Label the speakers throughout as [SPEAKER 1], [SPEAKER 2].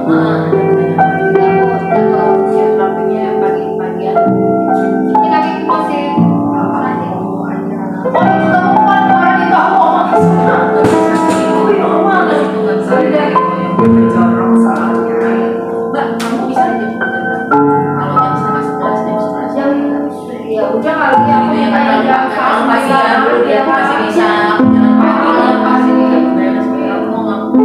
[SPEAKER 1] Aku silaturahminya pagi-pagian. Ini kaki masih nanti mau aja. Oh itu kamu kemarin itu aku ngomong ke sana. Oh iya ngomong lingkungan saya yang jorok soalnya. Mbak, kamu bisa dijemput kalau jam 10:30 jam 11 ya udah kali ya aku yang jam pasti dia masih bisa jalan pagi lah pasti beres aku mau ngaku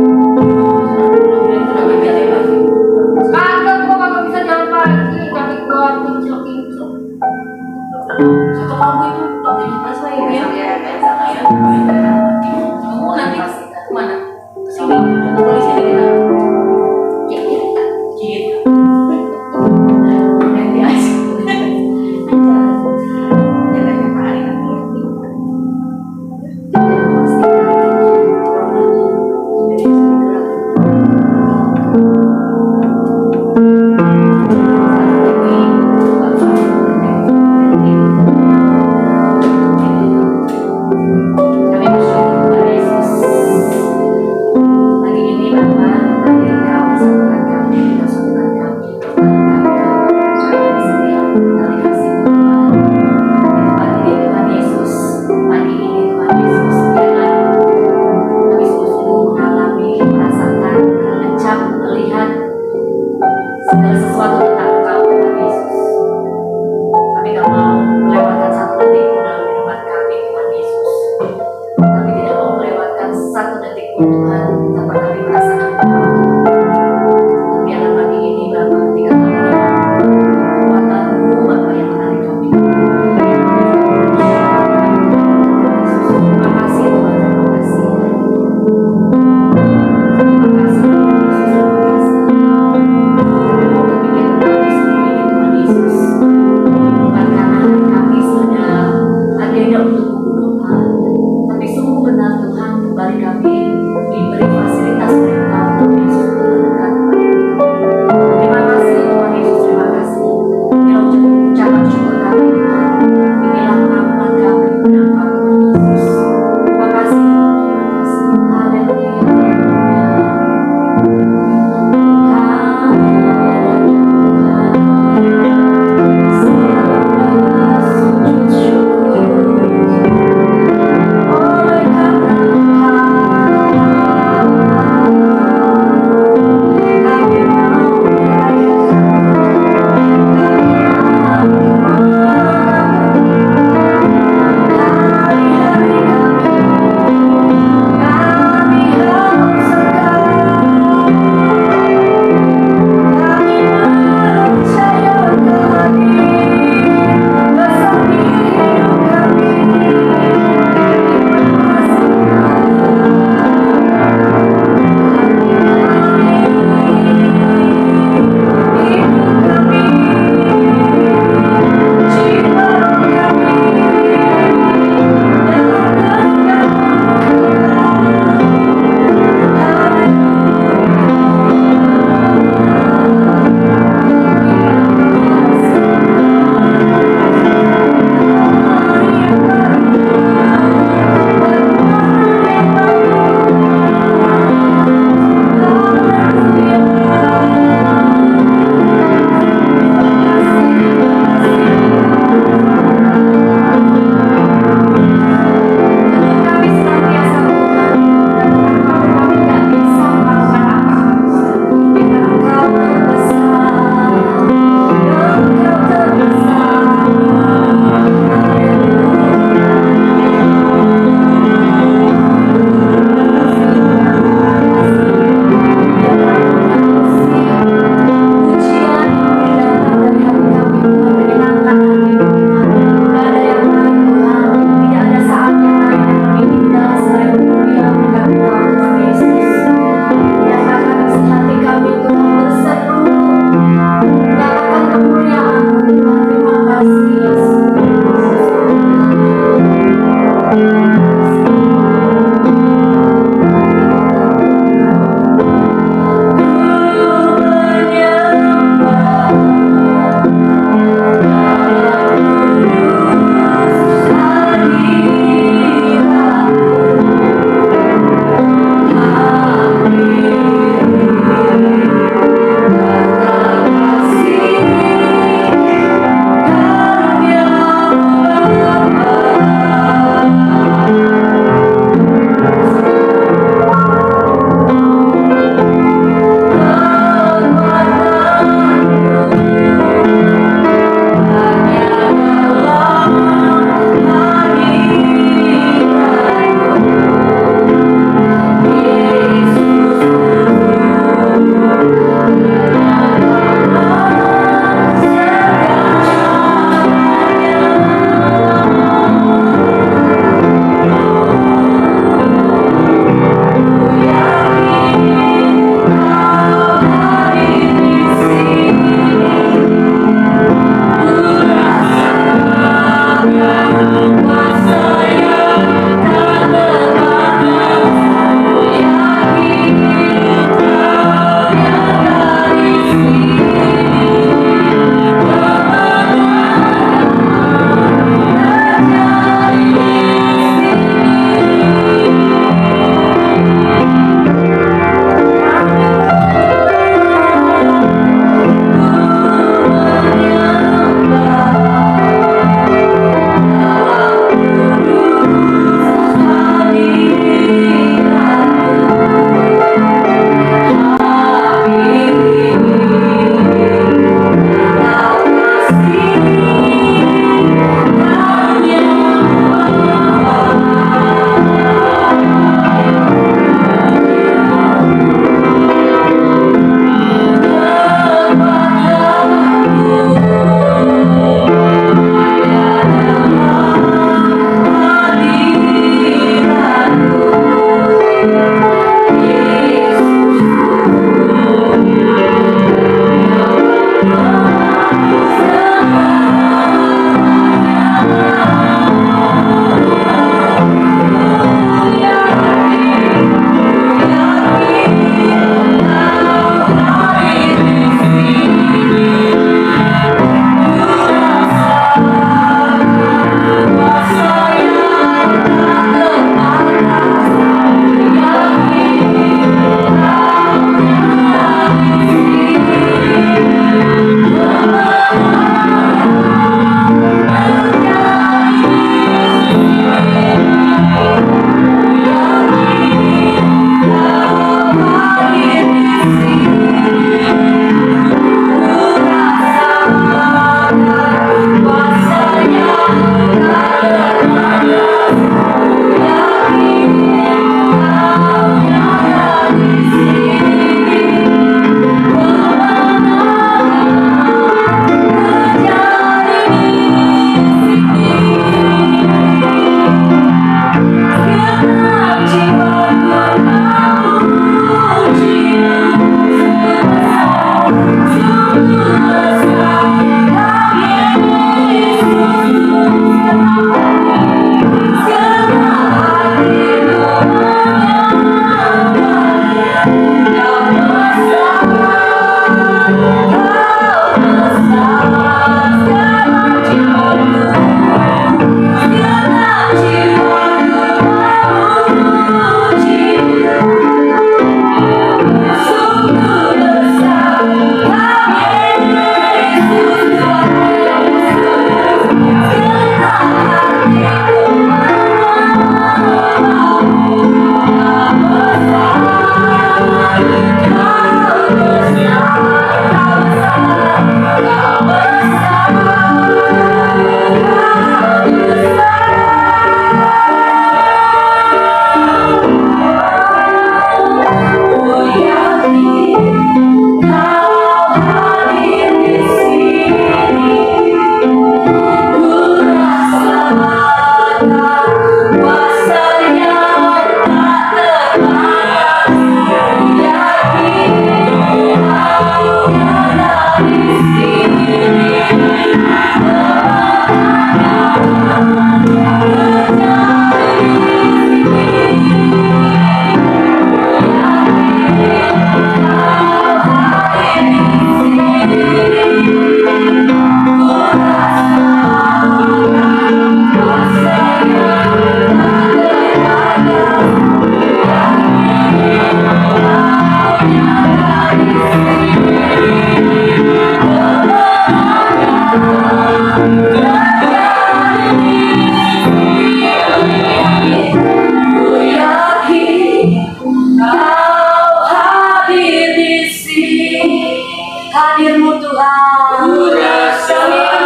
[SPEAKER 1] hadirmu Tuhan.
[SPEAKER 2] Ku rasakan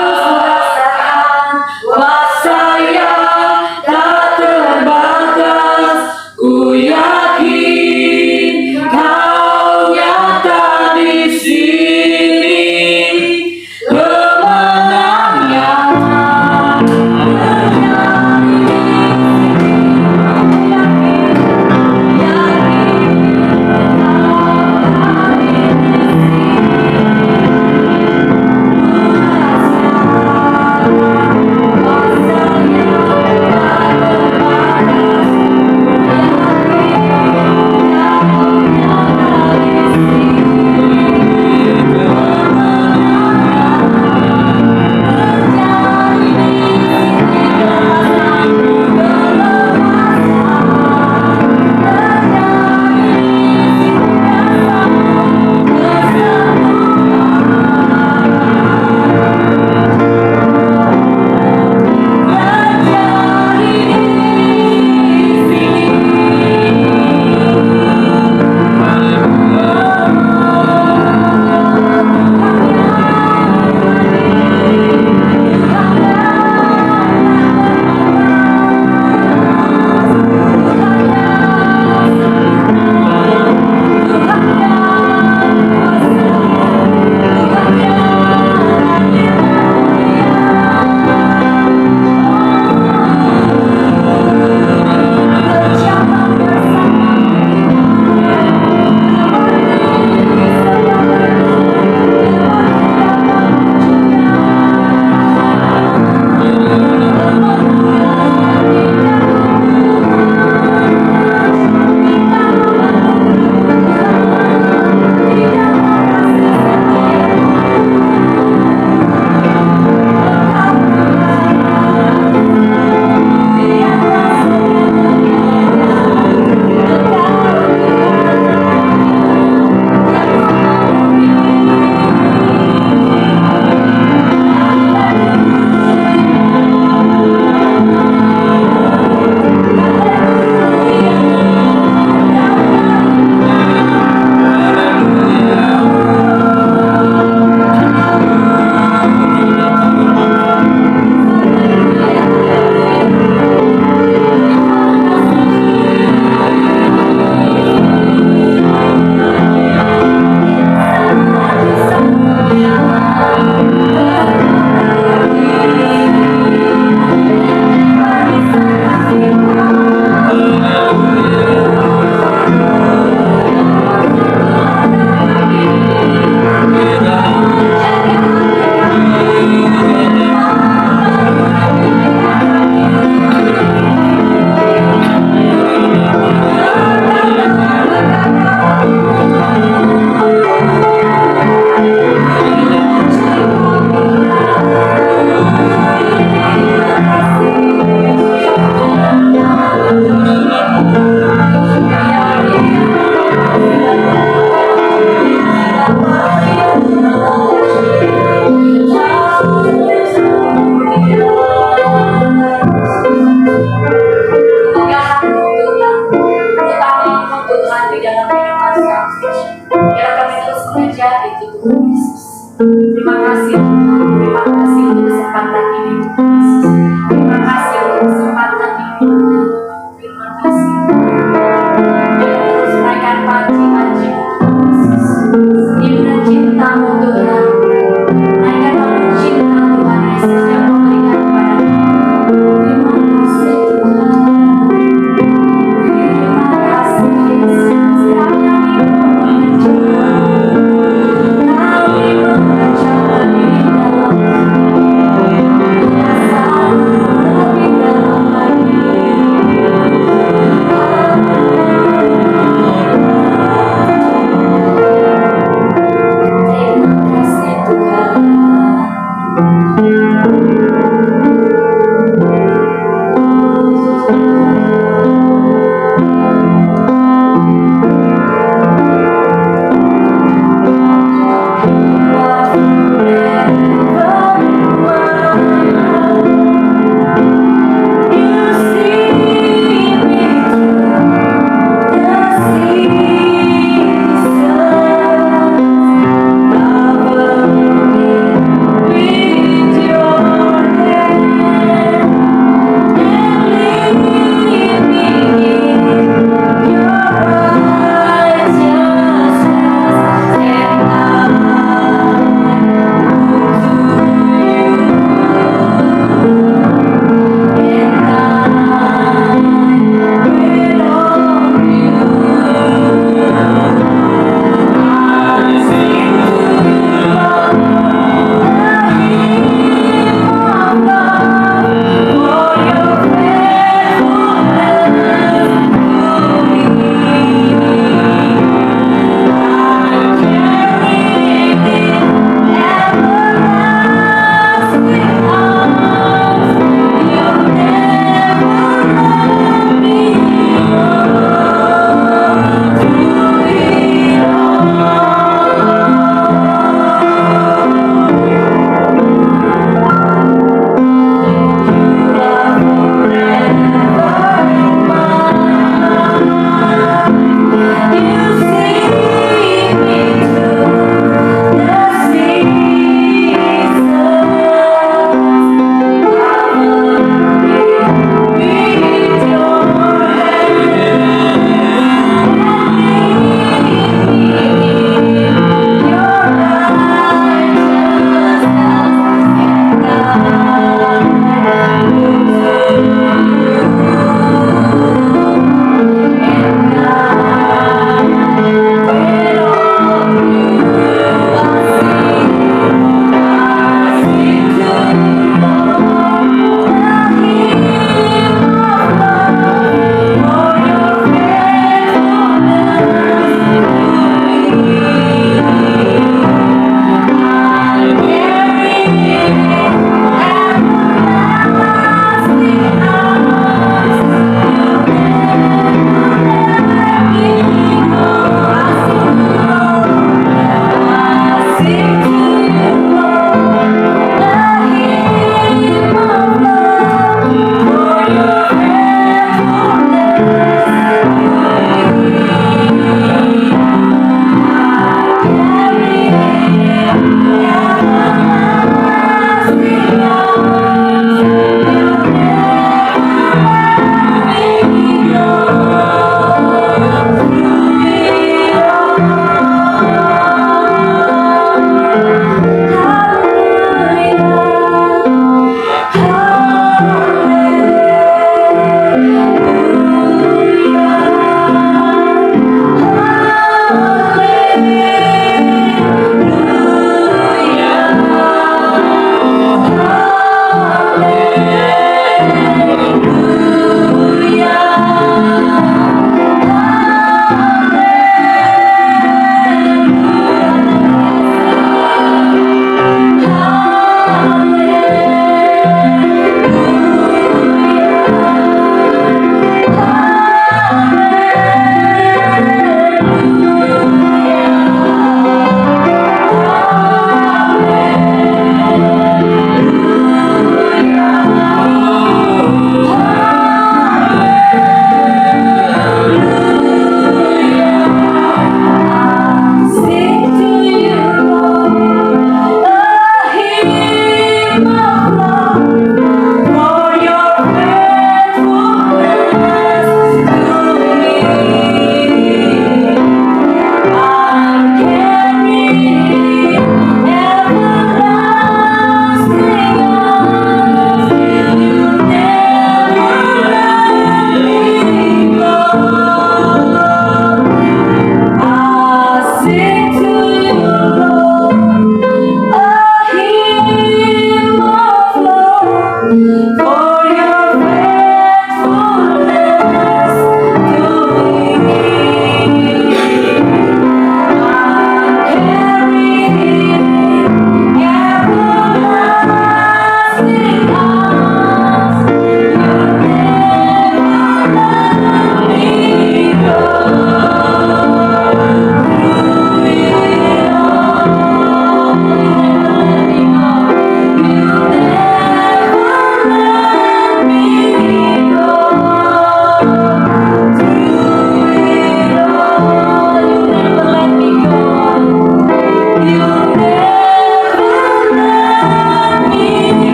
[SPEAKER 2] kuasa yang tak terbatas. Ku yakin Kau nyata di sini. Kemenangan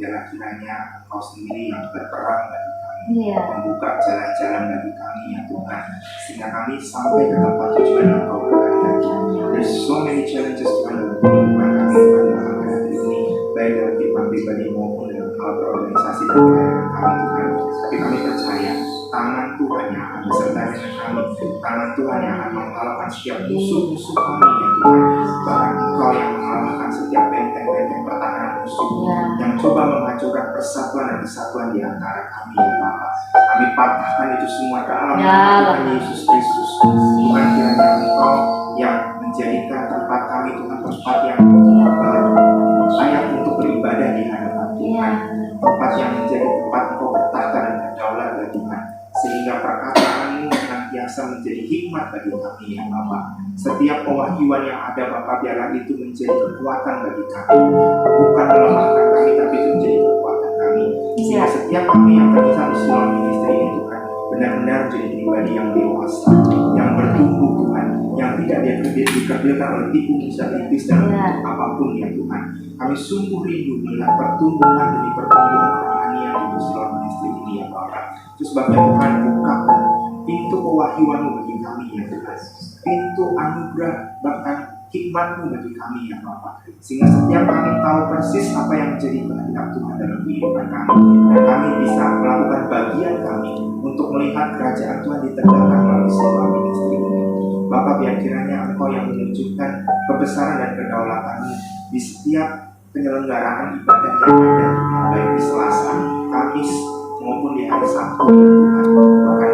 [SPEAKER 3] biarlah kiranya Engkau sendiri yang berperang bagi kami,
[SPEAKER 1] Iya.
[SPEAKER 3] membuka jalan-jalan bagi kami ya Tuhan, sehingga kami sampai ke tempat tujuan yang Engkau berkehendaki. There's so many challenges Tuhan dalam kehidupan kami pada akhir-akhir ini, baik dalam kehidupan pribadi maupun dalam hal berorganisasi dan pelayanan kami Tuhan. Tapi kami percaya tangan Tuhan yang akan beserta dengan kami, tangan Tuhan yang akan mengalahkan setiap musuh-musuh kami ya Tuhan. Bahkan Engkau yang mengalahkan setiap benteng-benteng pertahanan musuh yang coba menghancurkan persatuan dan kesatuan di antara kami ya Bapa. Kami patahkan itu semua dalam nama Tuhan Yesus Kristus. Tuhan, kiranya Engkau yang menjadikan tempat kami Tuhan tempat yang layak untuk beribadah di hadapan Tuhan, tempat yang menjadi tempat Engkau bertahta dan berdaulat ya Tuhan, sehingga perkataan-Mu senantiasa menjadi hikmat bagi kami ya Bapa. Setiap pewahyuan yang ada Bapa, biarlah itu menjadi kekuatan bagi kami, bukan melemahkan kami, tapi itu menjadi kekuatan kami, sehingga setiap kami yang terlibat di dalam ministry ini Tuhan, benar-benar menjadi pribadi yang dewasa, yang bertumbuh Tuhan, yang tidak dikerdilkan oleh tipu musnah iblis dan apapun ya Tuhan. Kami sungguh rindu melihat pertumbuhan demi pertumbuhan kerohanian di dalam ministry ini ya Bapak. Terus sebabnya Tuhan, bukakan pintu pewahyuan-Mu bagi kami ya Tuhan, pintu anugerah bahkan hikmat-Mu bagi kami ya Bapak, sehingga setiap kami tahu persis apa yang menjadi kehendak Tuhan dalam kehidupan kami, dan kami bisa melakukan bagian kami untuk melihat kerajaan Tuhan ditegakkan melalui sebuah ministry ini. Bapak, biar kiranya Engkau yang menunjukkan kebesaran dan kedaulatan-Mu di setiap penyelenggaraan ibadah yang ada Tuhan, baik di Selasa, Kamis maupun di hari Sabtu Tuhan, bahkan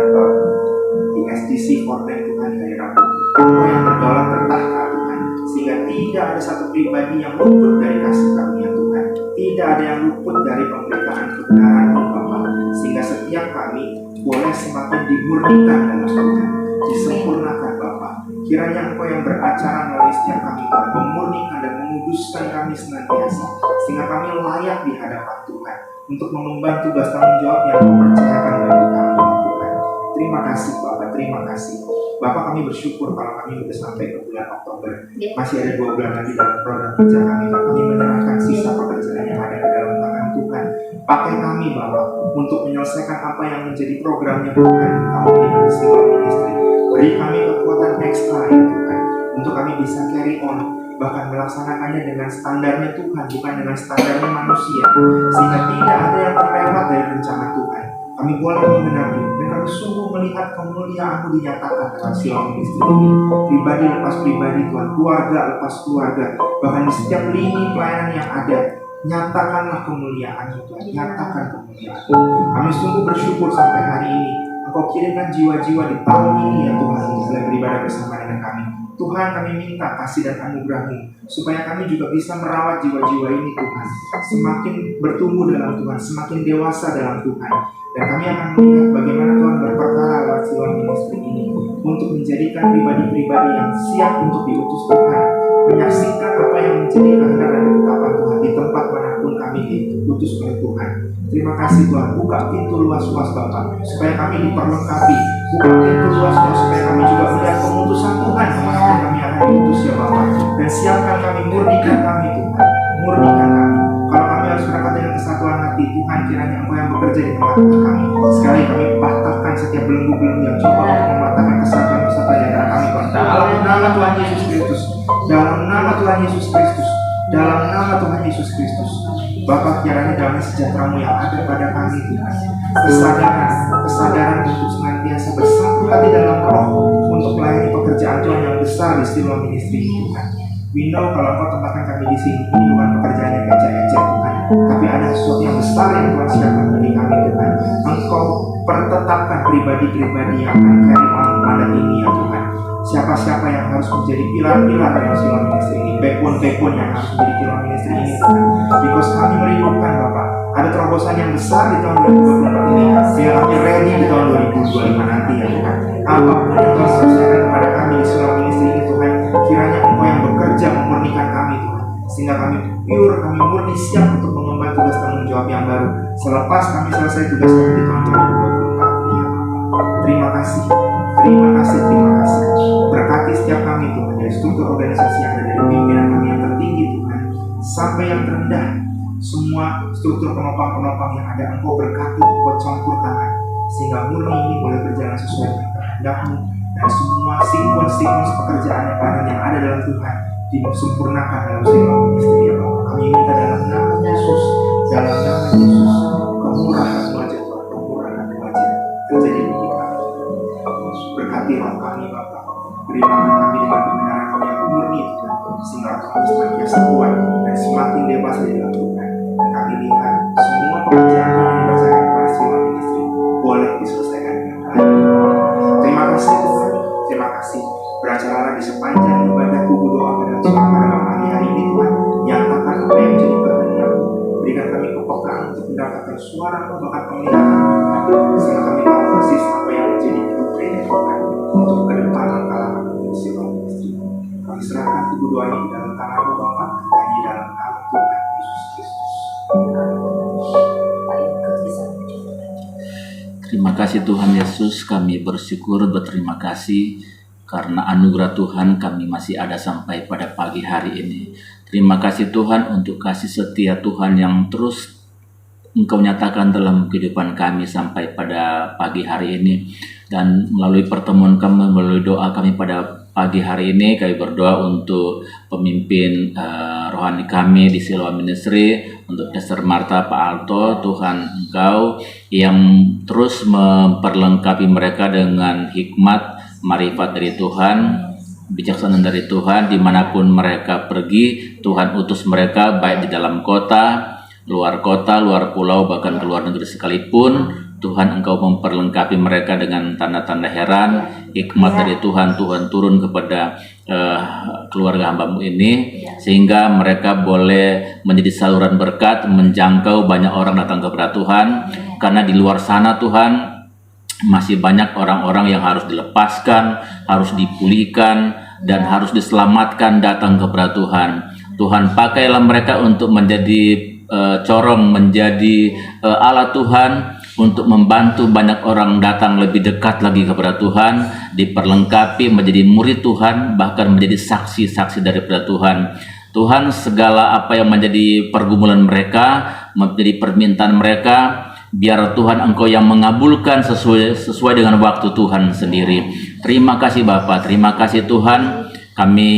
[SPEAKER 3] di SDC Korban Tuhan di hari Rabu. Engkau yang berdaulat bertahta Tuhan, sehingga tidak ada satu pribadi yang luput dari kasih karunia Tuhan, tidak ada yang luput dari pemberitaan kebenaran-Mu Bapa, sehingga setiap kami boleh semakin dimurnikan dalam Tuhan, disempurnakan Bapa. Kiranya Engkau yang beracara melalui setiap kami Tuhan, memurnikan dan menguduskan kami senantiasa, sehingga kami layak di hadapan Tuhan untuk mengemban tugas tanggung jawab yang Engkau percayakan bagi kami Tuhan. Terima kasih Bapak, terima kasih Bapak. Kami bersyukur kalau kami sudah sampai ke bulan Oktober, masih ada 2 bulan lagi dalam program kerja kami. Kami menyerahkan sisa pekerjaan yang ada ke dalam tangan Tuhan. Pakai kami Bapak untuk menyelesaikan apa yang menjadi programnya Tuhan di tahun ini di seluruh ministry. Beri kami kekuatan ekstra ya Tuhan, untuk kami bisa carry on, bahkan melaksanakannya dengan standarnya Tuhan, bukan dengan standarnya manusia, sehingga tidak ada yang terlewat dari rencana Tuhan. Kami boleh mengenali dan kami sungguh melihat kemuliaan-Mu dinyatakan dalam silang ministry ini, pribadi lepas pribadi Tuhan, keluarga lepas keluarga, bahkan di setiap lini pelayanan yang ada. Nyatakanlah kemuliaan-Mu Tuhan, nyatakan kemuliaan-Mu. Kami sungguh bersyukur sampai hari ini Engkau kirimkan jiwa-jiwa di tahun ini ya Tuhan, untuk boleh beribadah bersama dengan kami. Tuhan, kami minta kasih dan anugerah-Mu, supaya kami juga bisa merawat jiwa-jiwa ini Tuhan, semakin bertumbuh dalam Tuhan, semakin dewasa dalam Tuhan. Dan kami akan melihat bagaimana Tuhan berperkara lewat silang ministry ini, untuk menjadikan pribadi-pribadi yang siap untuk diutus Tuhan, menyaksikan apa yang menjadi kehendak dan ketetapan Tuhan di tempat manapun kami diutus oleh Tuhan. Terima kasih Tuhan, buka pintu luas-luas Bapak, supaya kami diperlengkapi. Buka pintu luas-luas supaya kami juga melihat keputusan Tuhan kemanapun kami akan diutus ya Bapak. Dan siapkan kami, murnikan kami Tuhan, murnikan kami. Kalau kami harus berangkat dengan kesatuan hati, Tuhan kiranya Engkau yang bekerja di tengah-tengah kami. Sekali kami patahkan setiap belenggu-belenggu yang coba mematahkan kesatuan-kesatuan di antara kami Tuhan. Dalam nama Tuhan Yesus Kristus, dalam nama Tuhan Yesus Kristus, dalam nama Tuhan Yesus Kristus. Bapak, kiranya damai sejahtera-Mu yang ada pada kami Tuhan, kesadaran untuk senantiasa bersatu hati dalam roh untuk melayani pekerjaan Tuhan yang besar di seluruh ministry Tuhan. We know kalau Engkau tempatkan kami di sini, ini bukan pekerjaan yang ecek-ecek Tuhan, tapi ada sesuatu yang besar yang Tuhan siapkan bagi kami Tuhan. Engkau pertetapkan pribadi-pribadi yang akan carry on mandat ini ya Tuhan. Siapa-siapa yang harus menjadi pilar-pilar dalam silang ministry ini, backbone yang harus menjadi pilar ministry ini Tuhan. Because kami merindukan Bapak, ada terobosan yang besar di tahun 2024 ini, sehingga kami ready di tahun 2025 nanti ya Tuhan. Apapun yang Tuhan selesaikan kepada kami di silang ministry ini Tuhan, kiranya Engkau yang bekerja memurnikan kami Tuhan, sehingga kami pure, kami murni siap untuk mengemban tugas tanggung jawab yang baru selepas kami selesai tugas kami di tahun 2024 ini ya Bapak. Terima kasih, terima kasih, terima kasih. Berkati setiap kami Tuhan, dari struktur organisasi yang ada, dari pimpinan kami yang tertinggi Tuhan sampai yang terendah, semua struktur penopang-penopang yang ada Engkau berkati, Engkau campur tangan, sehingga murni ini boleh berjalan sesuai dengan kehendak-Mu, dan semua siklus-siklus pekerjaan yang ada dalam Tuhan disempurnakan dalam setiap istri ya Bapak. Kami minta dalam nama Yesus, dalam nama Yesus, kemurahan-Mu aja Tuhan, kemurahan-Mu aja terjadi bagi kami. Berkati roh kami Bapak, berikan kami dengan kebenaran-Kau yang murni Tuhan, sehingga kami senantiasa kuat dan semakin bebas di dalam Tuhan. Dan kami lihat semua pekerjaan Tuhan yang dipercayakan kepada semua ministry boleh diselesaikan dengan baik. Terima kasih Tuhan, terima kasih. Beracaralah di sepanjang ibadah kubu doa pada pagi hari ini Tuhan. Nyatakan apa yang menjadi kehendak. Berikan kami kepekaan untuk mendapatkan suara bahkan penglihatan Tuhan, sehingga kami tahu persis apa yang menjadi blueprint Tuhan untuk ke depan langkah kami sebagai istri. Kami serahkan kubu doa ini dalam tangan-Mu Bapa, dan di dalam nama Tuhan Yesus Kristus.
[SPEAKER 2] Terima kasih Tuhan Yesus, kami bersyukur, berterima kasih karena anugerah Tuhan kami masih ada sampai pada pagi hari ini. Terima kasih Tuhan untuk kasih setia Tuhan yang terus Engkau nyatakan dalam kehidupan kami sampai pada pagi hari ini. Dan melalui pertemuan kami, melalui doa kami pada pagi hari ini, kami berdoa untuk pemimpin rohani kami di Siloam Ministry, untuk Pastor Marta, Pak Alto. Tuhan Engkau yang terus memperlengkapi mereka dengan hikmat, marifat dari Tuhan, bijaksana dari Tuhan, dimanapun mereka pergi. Tuhan utus mereka baik di dalam kota, luar pulau, bahkan ke luar negeri sekalipun. Tuhan Engkau memperlengkapi mereka dengan tanda-tanda heran, hikmat dari Tuhan. Tuhan turun kepada keluarga hamba-Mu ini, sehingga mereka boleh menjadi saluran berkat, menjangkau banyak orang datang kepada Tuhan. Karena di luar sana Tuhan, masih banyak orang-orang yang harus dilepaskan, harus dipulihkan, dan harus diselamatkan datang kepada Tuhan. Tuhan, pakailah mereka untuk menjadi corong, menjadi alat Tuhan, untuk membantu banyak orang datang lebih dekat lagi kepada Tuhan, diperlengkapi menjadi murid Tuhan, bahkan menjadi saksi-saksi daripada Tuhan. Tuhan, segala apa yang menjadi pergumulan mereka, menjadi permintaan mereka, biar Tuhan Engkau yang mengabulkan sesuai dengan waktu Tuhan sendiri. Terima kasih Bapa, terima kasih Tuhan. Kami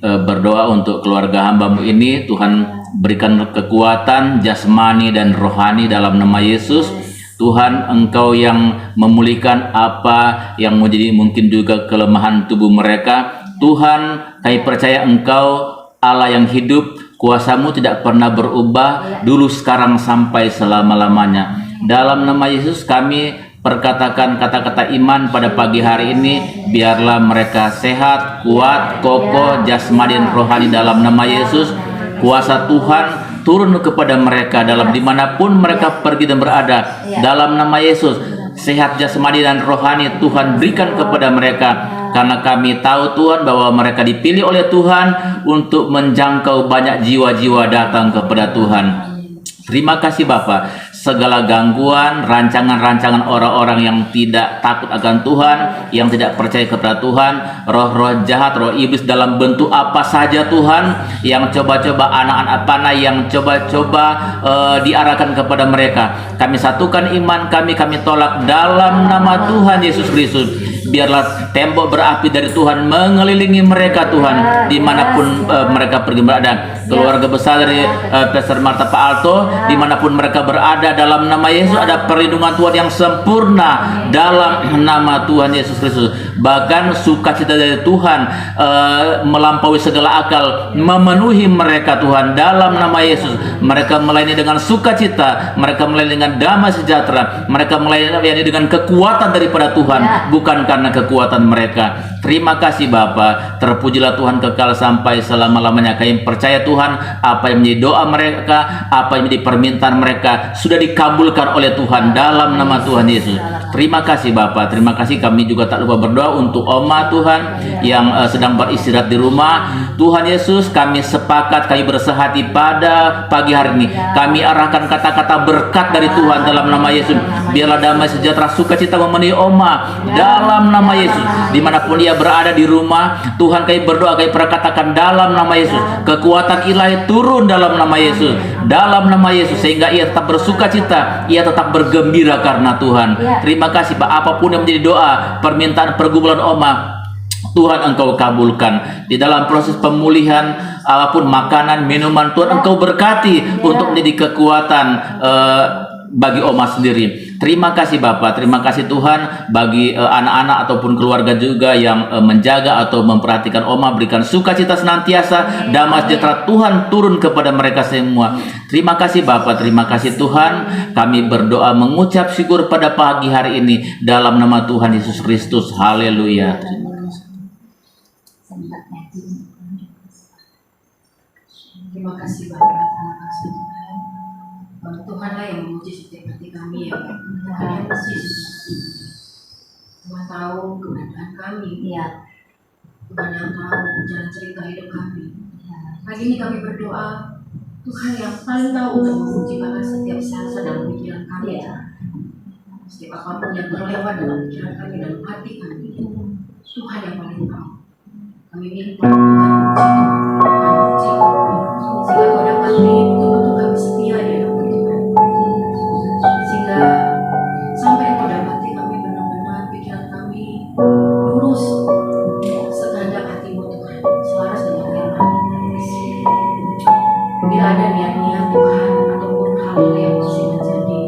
[SPEAKER 2] berdoa untuk keluarga hamba-Mu ini. Tuhan, berikan kekuatan jasmani dan rohani dalam nama Yesus. Tuhan, Engkau yang memulihkan apa yang menjadi mungkin juga kelemahan tubuh mereka. Tuhan, kami percaya Engkau Allah yang hidup, kuasa-Mu tidak pernah berubah, dulu, sekarang, sampai selama-lamanya. Dalam nama Yesus kami perkatakan kata-kata iman pada pagi hari ini. Biarlah mereka sehat, kuat, kokoh, jasmani dan rohani dalam nama Yesus. Kuasa Tuhan turun kepada mereka dalam dimanapun mereka pergi dan berada. Dalam nama Yesus, sehat jasmani dan rohani Tuhan berikan kepada mereka. Karena kami tahu Tuhan bahwa mereka dipilih oleh Tuhan untuk menjangkau banyak jiwa-jiwa datang kepada Tuhan. Terima kasih Bapa. Segala gangguan, rancangan-rancangan orang-orang yang tidak takut akan Tuhan, yang tidak percaya kepada Tuhan, roh-roh jahat, roh iblis dalam bentuk apa saja Tuhan, yang coba-coba anak-anak panah, yang coba-coba diarahkan kepada mereka, kami satukan iman kami tolak dalam nama Tuhan Yesus Kristus. Biarlah tembok berapi dari Tuhan mengelilingi mereka Tuhan, dimanapun mereka pergi berada. Keluarga besar dari Pastor Marta, Pak Alto, dimanapun mereka berada, dalam nama Yesus ada perlindungan Tuhan yang sempurna dalam nama Tuhan Yesus Kristus. Bahkan sukacita dari Tuhan melampaui segala akal memenuhi mereka Tuhan dalam nama Yesus. Mereka melayani dengan sukacita, mereka melayani dengan damai sejahtera, mereka melayani dengan kekuatan daripada Tuhan, bukan karena kekuatan mereka. Terima kasih Bapa, terpujilah Tuhan kekal sampai selama-lamanya. Kami percaya Tuhan, apa yang menjadi doa mereka, apa yang menjadi permintaan mereka sudah dikabulkan oleh Tuhan dalam nama Tuhan Yesus. Terima kasih Bapa, terima kasih. Kami juga tak lupa berdoa untuk Oma Tuhan yang sedang beristirahat di rumah. Tuhan Yesus, kami sepakat, kami bersehati pada pagi hari ini. Kami arahkan kata-kata berkat dari Tuhan dalam nama Yesus. Biarlah damai sejahtera sukacita memenuhi Oma dalam nama Yesus. Dimanapun ia berada di rumah, Tuhan kami berdoa, kami perkatakan dalam nama Yesus, kekuatan ilahi turun dalam nama Yesus. dalam nama Yesus, sehingga ia tetap bersuka cita, ia tetap bergembira karena Tuhan. Terima kasih Pak, apapun yang menjadi doa, permintaan pergumulan Oma, Tuhan Engkau kabulkan. Di dalam proses pemulihan, apapun makanan, minuman, Tuhan Engkau berkati untuk menjadi kekuatan bagi Oma sendiri. Terima kasih Bapak, terima kasih Tuhan bagi anak-anak ataupun keluarga juga yang menjaga atau memperhatikan Oma. Berikan sukacita senantiasa, damai sejahtera Tuhan turun kepada mereka semua. Terima kasih Bapak, terima kasih Tuhan. Kami berdoa mengucap syukur pada pagi hari ini dalam nama Tuhan Yesus Kristus. Haleluya.
[SPEAKER 1] Terima kasih Bapak, terima kasih Tuhan. Tuhanlah yang menguji setiap hati kami ya. Tuhan yang persis. Tuhan tahu keberadaan kami. Tuhan yang tahu jalan cerita hidup kami. Pagi ini kami berdoa, Tuhan yang paling tahu untuk menguji bahkan setiap sel dalam pikiran kami. Setiap apapun yang terlewat dalam pikiran kami, dalam hati kami, Tuhan yang paling tahu. Kami minta Tuhan uji, sehingga kau dapat betul-betul kami setia di hadapan Tuhan. Sehingga sampai kau dapati kami benar-benar pikiran kami lurus sekehendak hatimu Tuhan, selaras dengan firman. Bila ada niat-niat Tuhan ataupun hal yang masih menjadi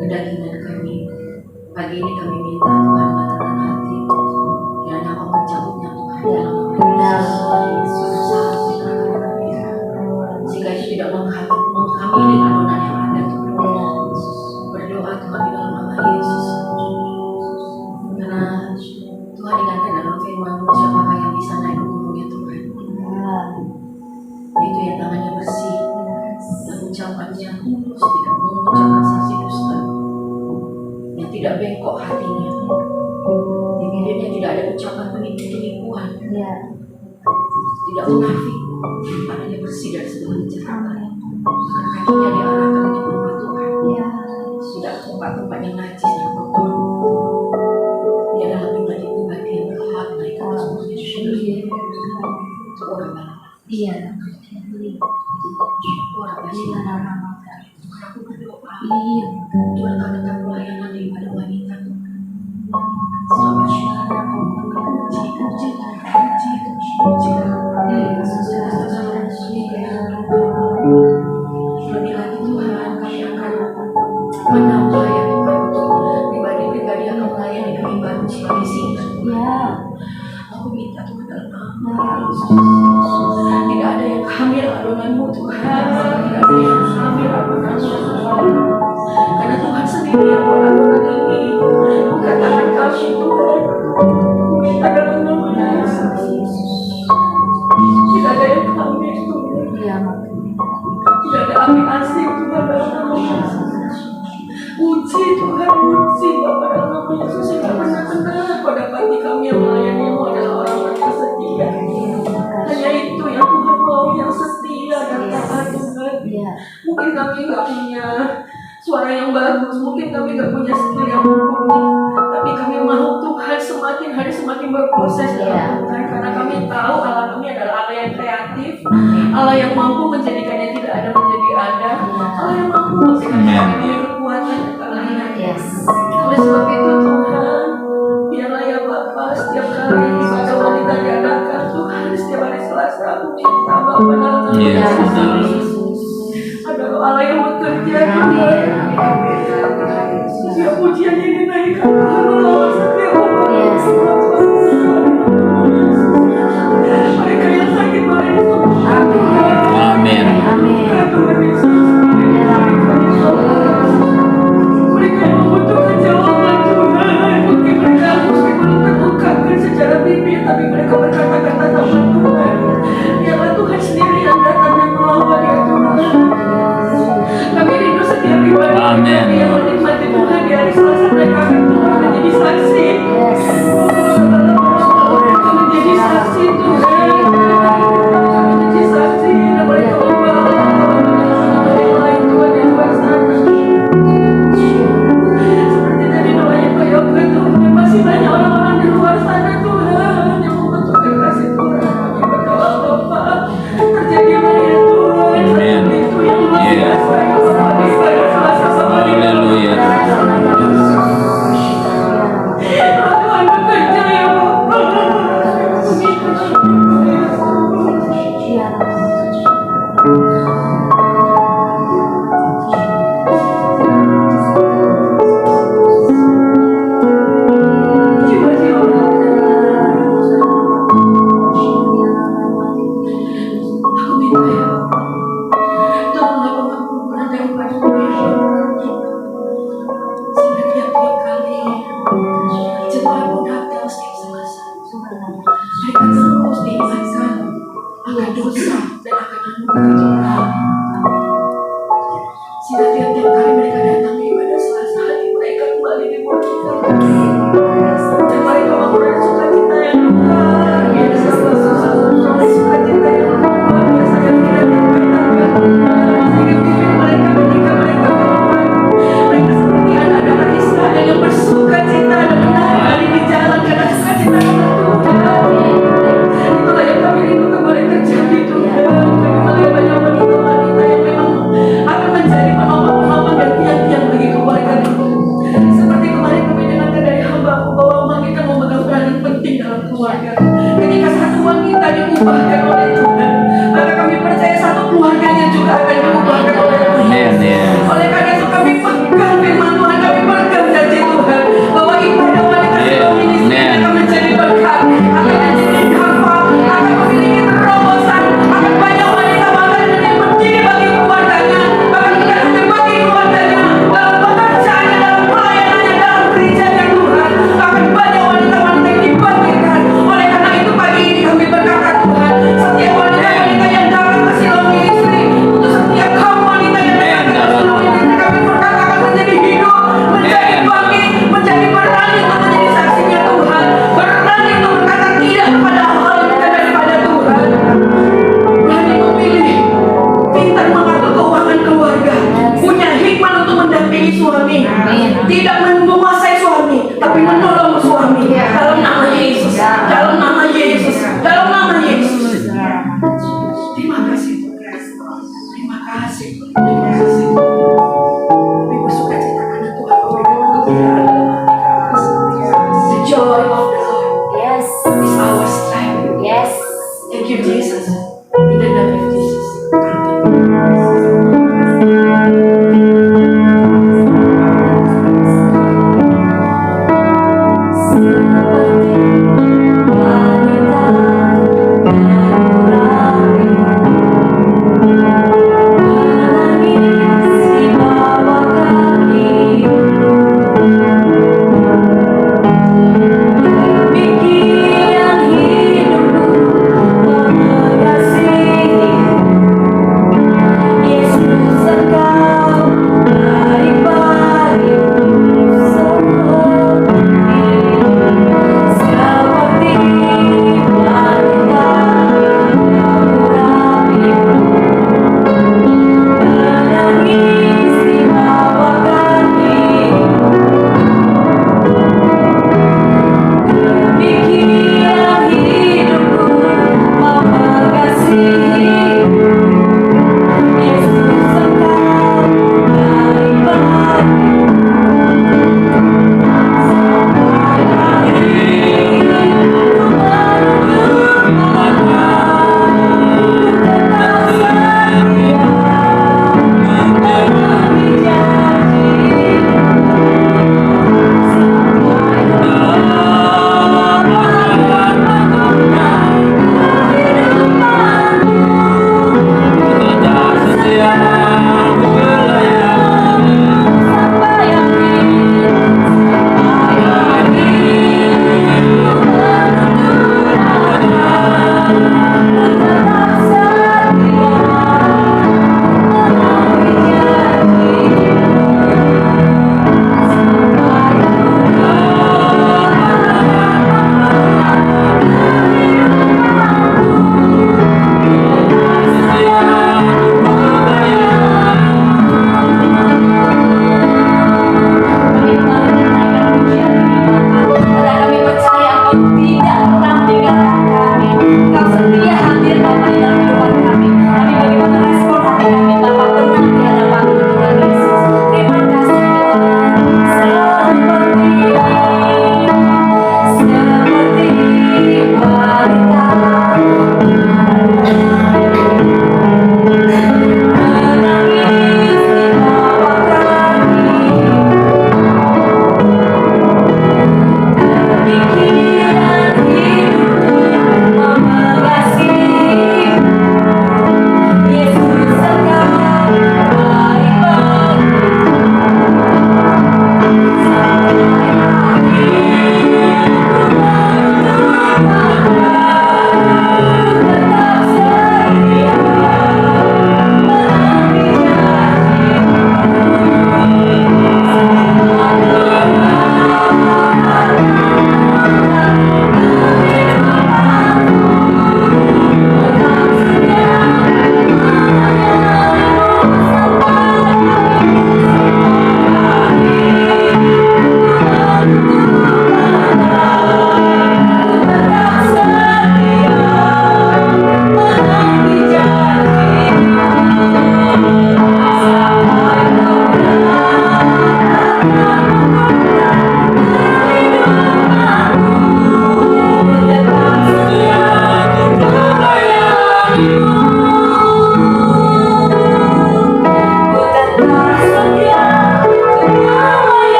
[SPEAKER 1] kedagingan kami, pagi ini kami minta Tuhan matakan hati, kiranya kau mencabutnya Tuhan dalam sehingga itu tidak menghamili adonan yang ada Tuhan. Berdoa Tuhan di dalam nama Yesus, karena Tuhan ingatkan dalam firman-Mu, siapakah yang bisa naik ke gunungnya Tuhan? Itu yang tangannya bersih, yang ucapannya tulus, tidak mengucapkan saksi dusta, yang tidak bengkok hatinya, di bibirnya tidak ada ucapan penipuan, tidak munafik, tangannya bersih dari segala kejahatan, kakinya diarahkan untuk rumah Tuhan, tidak tempat-tempat yang najis dan kotor. Dia adalah pribadi-pribadi yang berhak naik ke atas seorang balap. Orang Tuhan, aku berdoa, Tuhan kau tetap pelayanan daripada wanita Tuhan. Selamat lebih lagi Tuhan, kami akan menambah ya Tuhan untuk pribadi-pribadi yang kau melayani kami baru sebagai singa. Aku minta Tuhan dalam nama Yesus, tidak ada yang hamil adonanmu Tuhan, tidak ada yang hamil adonanmu Tuhan, karena Tuhan sendiri yang buat adonan ini, bukan tangan kami Tuhan. Aku minta dalam nama Yesus, tidak ada yang hamil Tuhan, tidak ada ambil asing Tuhan dalam nama Yesus. Uji Tuhan, uji Bapa dalam nama Yesus, sehingga benar-benar kau dapati kami yang melayani-Mu adalah orang-orang yang setia. Hanya itu yang Tuhan mau, yang setia dan taat Tuhan. Mungkin kami nggak punya suara yang bagus, mungkin kami nggak punya skill yang mumpuni, tapi kami mau Tuhan semakin hari semakin berproses dalam Tuhan, karena kami tahu Allah kami adalah Allah yang kreatif, Allah yang mampu menjadikan yang tidak ada menjadi ada, Allah yang mampu memberikan kami kekuatan dan kalian. Oleh sebab itu Tuhan, biarlah ya Bapa, setiap kali pada wanita diadakan Tuhan, setiap hari Selasa aku minta Bapa dalam nama Yesus, ada Allah yang bekerja Tuhan. Setiap pujian yang dinaikkan Tuhan melawat setiap orang. Mereka yang sakit mari sembuh.
[SPEAKER 2] Amin.
[SPEAKER 1] Mereka yang membutuhkan jawaban Tuhan, mungkin mereka meskipun terungkapkan secara bibir, tapi mereka berkata-kata sama Tuhan. Biarlah Tuhan sendiri yang datang dan melawat ya Tuhan. Kami rindu setiap pribadi kami yang menikmati Tuhan di hari Selasa, mereka akan Tuhan menjadi saksi. Menjadi saksi Tuhan, menjadi saksi dan mereka membawa yang lain Tuhan yang luar sana. Seperti tadi doanya Pak Yoga Tuhan, masih banyak orang-orang di luar sana Tuhan yang membutuhkan kasih Tuhan. Kami berdoa Bapak, terjadilah ya Tuhan, itu yang tiap kali mereka datang di ibadah Selasa, hati mereka kembali dimurnikan. Dan mereka memperoleh sukacita yang luar biasa. Sukacita yang luar biasa yang tidak terkatakan. Sehingga pimpin mereka ketika mereka berdoa. Mereka seperti anak-anak Israel yang bersukacita dan menari di jalan karena sukacita karena Tuhan. Itulah yang kami rindukan boleh terjadi Tuhan. Kami melihat banyak wanita-wanita yang memang akan menjadi penopang-penopang dan tiang-tiang bagi kebaikan itu. Seperti kemarin kami dengarkan dari hamba-Mu bahwa wanita memegang peranan penting dalam keluarga. Ketika satu wanita diubahkan oleh Tuhan, maka kami percaya satu keluarganya juga akan diubahkan oleh Tuhan. Oleh karena itu kami pegang firman Tuhan, kami pegang janji Tuhan bahwa ibadah wanita sebelum ini akan menjadi berkat, akan menjadi kafah, akan memiliki terobosan, akan banyak wanita-wanita yang berdiri bagi keluarganya, bahkan bukan hanya bagi keluarganya, dalam pekerjaannya, dalam pelayanannya, dalam gerejanya Tuhan, akan banyak wanita-wanita yang dibangkitkan. Oleh karena itu pagi ini kami berkata Tuhan, setiap wanita-wanita yang datang ke Siloam Ministry, untuk setiap kaum wanita yang datang ke Siloam Ministry, kami berkata akan menjadi hidup, menjadi bangkit, menjadi berani untuk menjadi saksinya Tuhan, berani untuk berkata tidak kepada hal yang bukan daripada Tuhan, berani memilih, pintar mengatur keuangan keluarga, punya hikmat untuk mendampingi suami, tidak menguasai suami, tapi menolong suami. Dalam nama Yesus, dalam nama Yesus, dalam nama Yesus. Terima kasih Tuhan. Terima kasih. Terima kasih. Kami bersuka cita karena Tuhan memberikan kegembiraan dalam hati kami. The joy of the Lord
[SPEAKER 4] Yes.
[SPEAKER 1] is our strength.
[SPEAKER 4] Yes.
[SPEAKER 1] Thank you Jesus. In the name of Jesus.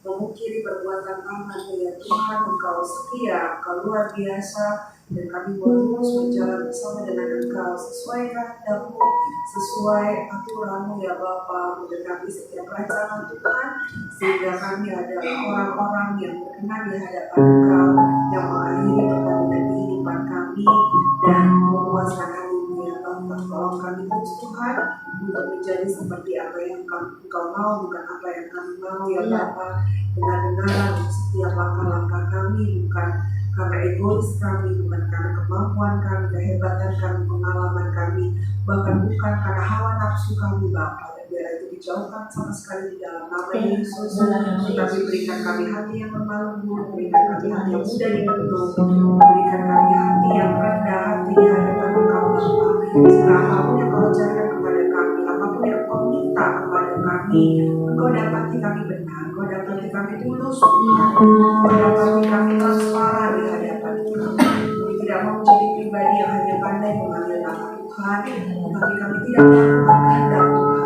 [SPEAKER 4] memungkiri perbuatan aman ya Tuhan. Engkau setia, Engkau luar biasa, dan kami mau terus berjalan bersama dengan Engkau sesuai kehendak-Mu, sesuai aturan-Mu ya Bapa, mendekati setiap rancangan Tuhan, sehingga kami adalah orang-orang yang berkenan di hadapan Engkau, yang mengakhiri pertandingan kehidupan kami dan memuaskan hati-Mu ya Bapa. Tolong kami terus Tuhan untuk menjadi seperti apa yang Engkau mau, bukan apa yang kami mau ya Bapa. Benar-benar setiap langkah-langkah kami bukan karena egois kami, bukan karena kemampuan kami, kehebatan kami, pengalaman kami, bahkan bukan karena hawa nafsu kami Bapa. Dan biar itu dijauhkan sama sekali di dalam nama Yesus. Tetapi berikan kami hati yang lemah lembut, berikan kami hati yang mudah dibentuk, berikan kami hati yang rendah hati di hadapan Engkau Bapa. Segala apapun yang Kau ajarkan kepada kami, apapun yang Kau minta kepada kami, Engkau dapati kami benar, Engkau dapati kami tulus, Engkau dapati kami transparan di hadapan Engkau. Kami tidak mau menjadi pribadi yang hanya pandai memanggil nama Tuhan, tetapi kami tidak melakukan kehendak Tuhan.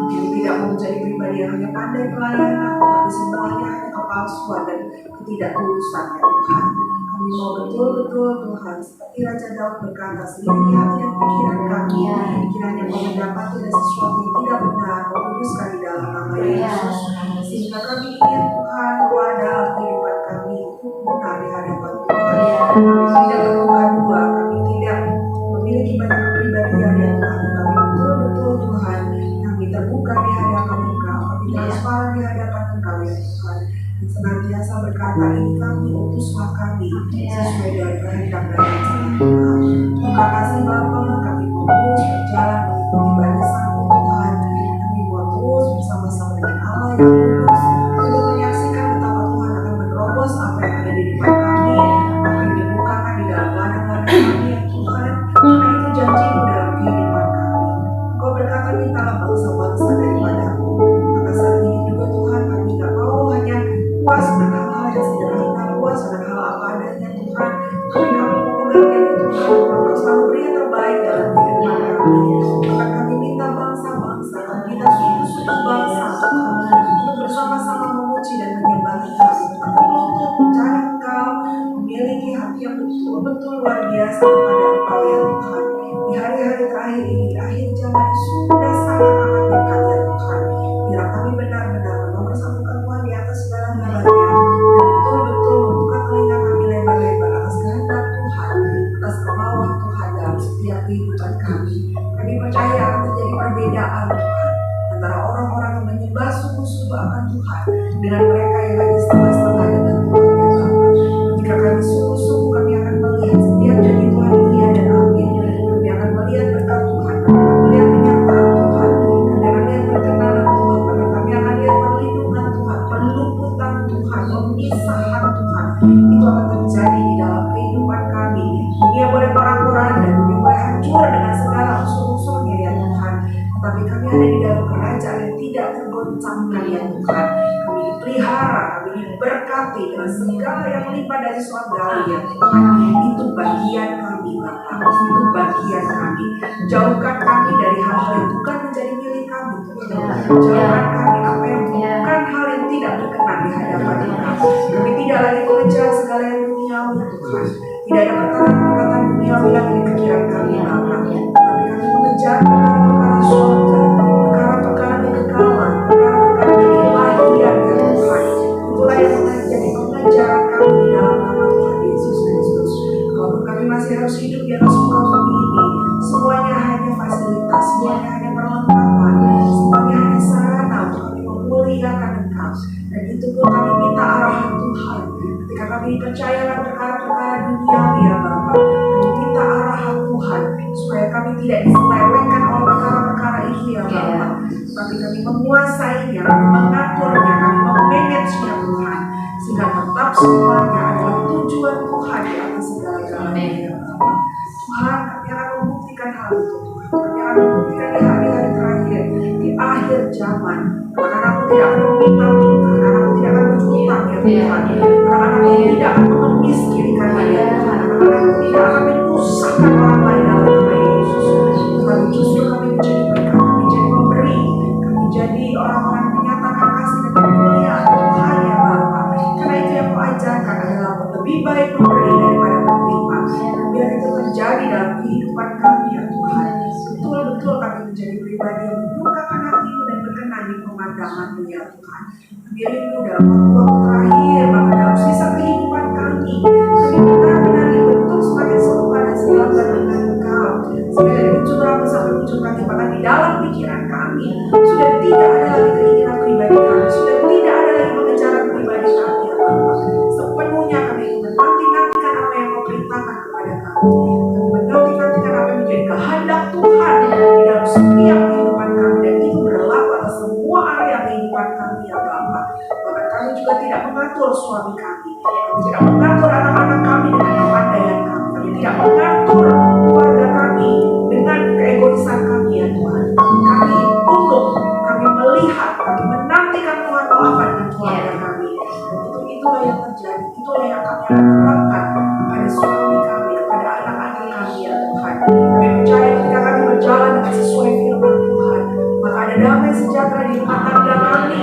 [SPEAKER 4] Kami tidak mau menjadi pribadi yang hanya pandai pelayanan, tetapi semuanya hanya kepalsuan dan ketidaktulusan ya Tuhan. Kami mau betul-betul Tuhan, seperti Raja Daud berkata, selidiki hati dan pikiran kami, kiranya Kau mendapati ada sesuatu yang tidak benar, Kau kuduskan di dalam nama Yesus, sehingga kami ingin Tuhan bahwa dalam kehidupan kami itu benar di hadapan Tuhan. Kami tidak bertukar dua, kami tidak memiliki banyak kepribadian ya Tuhan, tetapi betul-betul Tuhan, kami terbuka di hadapan Engkau, kami transparan di hadapan Engkau ya Tuhan. Senantiasa berkata, ini kami, utuslah kami sesuai dengan kehendak dan rencana Tuhan. Terima kasih Bapa, kami mau terus berjalan mengikuti barisan-Mu Tuhan. Kami mau terus bersama-sama dengan Allah yang kudus untuk menyaksikan betapa Tuhan akan menerobos apa yang ada di depan kami, apa yang dibukakan di dalam ladang-ladang kami ya Tuhan. Karena itu janji-Mu dalam kehidupan kami. Engkau berkata, mintalah bangsa-bangsa daripada-Mu. Maka saat ini juga Tuhan, kami tidak mau hanya puas dengan hal-hal yang sederhana, puas dengan hal apa adanya Tuhan. Tapi kami mau melihat Tuhan, Engkau selalu beri yang terbaik dalam kehidupan kami. Maka kami minta bangsa-bangsa, kami minta suku-suku bangsa Tuhan, untuk bersama-sama memuji dan menyembah Kami. Tetapi untuk mencari Engkau, memiliki hati yang betul-betul luar biasa kepada Engkau ya Tuhan. Di hari-hari terakhir ini, di akhir zaman sudah sangat amat dekat ya Tuhan. Bila kami benar-benar mempersatukan Tuhan di atas segala-galanya, dan betul-betul membuka telinga kami lebar-lebar atas kehendak Tuhan, atas kemauan Tuhan dalam setiap kehidupan kami. Kami percaya akan terjadi perbedaan Tuhan antara orang-orang yang menyembah sungguh-sungguh akan Tuhan dengan mereka yang lagi setengah-setengah dengan Tuhan ya Bapa. Ketika kami sungguh-sungguh, kami akan melihat setiap janji Tuhan itu ya dan amin. Kami akan melihat berkat Tuhan, kami akan melihat penyertaan Tuhan, kami akan lihat perkenanan Tuhan, kami akan lihat perlindungan Tuhan, pelumputan Tuhan, pemisahan Tuhan. Itu akan terjadi di dalam kehidupan kami. Dunia boleh porak-poranda, dunia boleh hancur dengan segala unsur-unsurnya ya Tuhan. Tetapi kami ada di dalam kerajaan yang tidak tergoncangkan ya Tuhan. Kami dipelihara, kami diberkati dengan segala yang melimpah dari surga ya Tuhan. Itu bagian kami Bapa, itu bagian kami. Jauhkan kami dari hal-hal yang bukan menjadi milik kami Tuhan. Jauhkan kami apa yang bukan hal yang tidak berkenan di hadapan Engkau. Kami tidak lagi mengejar segala yang duniawi Tuhan. Tidak ada perkataan-perkataan duniawi lagi di pikiran kami Bapa. Tapi kami mengejar perkara-perkara surga, perkara-perkara kekekalan, perkara-perkara kebahagiaan ya Tuhan. Itulah yang menjadi pengejaran kami di dalam nama Tuhan Yesus Kristus. Kalaupun kami masih harus hidup di atas muka bumi ini, semuanya hanya fasilitas, semuanya hanya perlengkapan, semuanya hanya sarana untuk kami memuliakan Engkau. Dan itu pun kami minta arahan Tuhan. Ketika kami dipercayakan perkara-perkara duniawi ya Bapa, kami minta arahan Tuhan supaya kami tidak diselewengkan oleh perkara-perkara ini ya Bapa. Tapi kami menguasainya, kami mengaturnya, kami memanagenya Tuhan, sehingga tetap semuanya adalah tujuan Tuhan di atas segala-galanya ya Bapa. Tuhan, kami akan membuktikan hal itu Tuhan. Kami akan membuktikan di hari-hari terakhir, di akhir zaman. Karena aku tidak akan meminta-minta, karena aku tidak akan berhutang ya Tuhan, karena aku tidak akan mengemis kiri kanan ya Tuhan, karena aku tidak akan menyusahkan orang lain dalam nama Yesus. Tetapi justru kami menjadi berkat, kami jadi pemberi, kami jadi orang-orang yang menyatakan kasih dan kemuliaan Tuhan ya Bapa. lebih baik memberi daripada menerima. Biar itu terjadi dalam kehidupan kami ya Tuhan. Betul-betul kami menjadi pribadi yang menyukakan hati-Mu dan berkenan di pemandangan-Mu ya Tuhan. Kami rindu dalam waktu-waktu terakhir, bahkan dalam sisa kehidupan kami benar-benar dibentuk semakin serupa dan sejalan dengan Engkau. Sehingga dari ujung rambut sampai ujung kaki, bahkan di dalam pikiran kami sudah tidak ada lagi keinginan pribadi kami, sudah tidak ada lagi pengejaran pribadi kami ya Bapa. Sepenuhnya kami menanti-nantikan apa yang Kau perintahkan kepada kami. Kami menanti-nantikan apa yang menjadi kehendak Tuhan di dalam setiap kehidupan kami, dan itu berlaku atas semua area kehidupan kami ya Bapa. Bahkan kami juga tidak mengatur suami kami tidak mengatur anak-anak kami dengan kepandaian kami tidak mengatur keluarga kami dengan keegoisan kami ya Tuhan. Kami tunduk, kami melihat, kami menantikan Tuhan mau apa dengan keluarga kami. Dan itulah yang terjadi, itulah yang kami akan terapkan kepada suami kami, kepada anak-anak kami ya Tuhan. Kami percaya ketika kami berjalan dengan sesuai firman Tuhan, maka ada damai sejahtera di rumah tangga kami,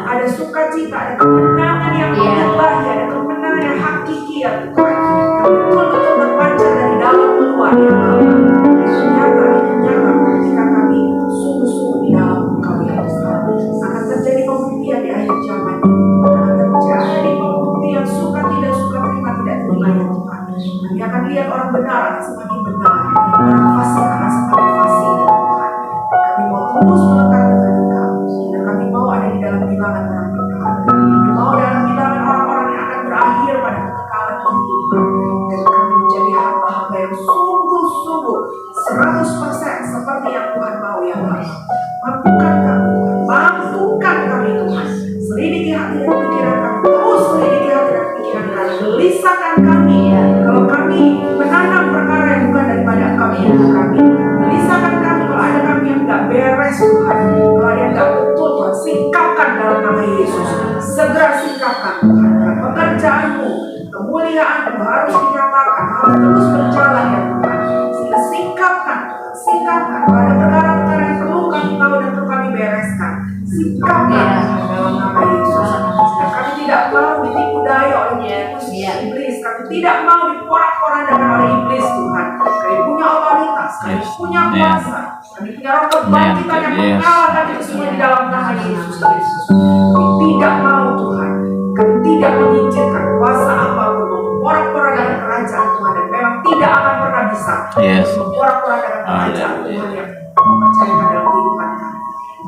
[SPEAKER 4] ada sukacita, ada kemenangan yang ilahi, ada kemenangan yang hakiki ya Tuhan, yang betul-betul terpancar dari dalam keluar ya Bapa. Nyata ketika kami sungguh-sungguh di dalam Engkau ya Tuhan, akan terjadi pembuktian di akhir zaman ini. Akan terjadi pembuktian suka tidak suka, terima tidak terima ya Tuhan. Kami akan lihat orang benar akan semakin benar, orang fasik akan semakin fasik ya Tuhan. Kami mau terus melekat dengan Engkau, dan kami mau ada di dalam bilangan orang benar. Kami mau dalam bilangan orang-orang yang akan berakhir pada kekekalan kehidupan. Dan kami menjadi hamba-hamba yang sungguh-sungguh 100% seperti yang Tuhan mau ya Bapa. Mampukan kami Tuhan, mampukan kami Tuhan. Selidiki hati dan pikiran kami, terus selidiki hati dan pikiran kami, gelisahkan kami. Kalau kami menanam perkara yang bukan daripada Engkau ya kami, gelisahkan kami kalau ada kami yang tidak beres Tuhan, kalau ada yang tidak betul Tuhan, singkapkan dalam nama Yesus. Segera singkapkan Tuhan. Pekerjaan-Mu, kemuliaan-Mu harus dinyatakan, harus terus berjalan ya Tuhan. Sehingga singkapkan Tuhan, singkapkan. Kalau ada perkara-perkara yang perlu kami tahu dan perlu kami bereskan, singkapkan dalam nama Yesus. Sehingga kami tidak mau ditipu daya oleh iblis, kami tidak mau diporak-porandakan oleh iblis Tuhan. Kami punya otoritas, kami punya kuasa, kami punya roh kebangkitan yang mengalahkan itu semua di dalam nama Yesus Kristus. Kami tidak mau Tuhan, kami tidak mengizinkan kuasa apapun memporak-porandakan kerajaan Tuhan, dan memang tidak akan pernah bisa memporak-porandakan kerajaan Tuhan yang Kau percayakan dalam kehidupan kami.